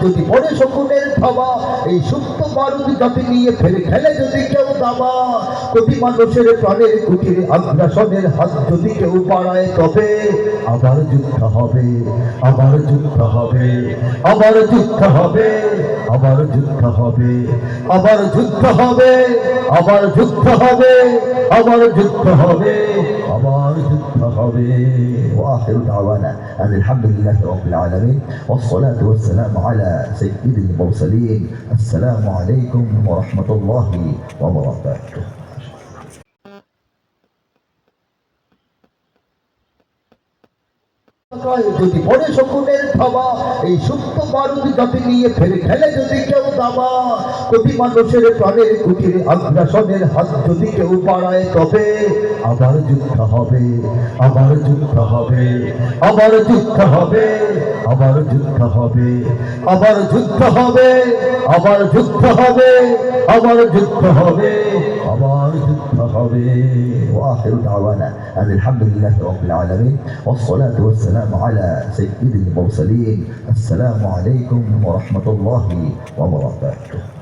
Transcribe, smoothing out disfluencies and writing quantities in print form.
যদি পড়ে শকুনের থাবা এই সুপ্ত বারুদ জাতি নিয়ে ফেলে খেলে যদি কেউ দাবা কোটি মানুষের প্রাণের কুটির আগ্রাসনের হাত যদি কেউ বাড়ায় তবে আবার যুদ্ধ হবে, আবার যুদ্ধ হবে, আবার যুদ্ধ হবে, আবার যুদ্ধ হবে, আবার যুদ্ধ হবে, আবার যুদ্ধ হবে, আবার যুদ্ধ হবে, আবার যুদ্ধ হবে। ওয়াখিরু দাওয়ানা আলহামদুলিল্লাহি রাব্বিল আলামিন والصلاة والسلام على سيد المرسلين السلام عليكم ورحمة الله وبركاته যদি পড়ে শকুনের থাবা এই সুপ্ত বারুদ জাতি নিয়ে ফেলে খেলে যদি কেউ দাবা কোটি মানুষের প্রাণের কুটিরে আগ্রাসনের হাত যদি কেউ বাড়ায় তবে আবার যুদ্ধ হবে, আবার যুদ্ধ হবে, আবার যুদ্ধ হবে, আবার যুদ্ধ হবে, আবার যুদ্ধ হবে, আবার যুদ্ধ হবে, আবার যুদ্ধ হবে, আবার যুদ্ধ হবে। ওয়াখিরু দাওয়ানা আলহামদুলিল্লাহি রাব্বিল আলামিন والصلاة والسلام على سيد المرسلين السلام عليكم ورحمة الله وبركاته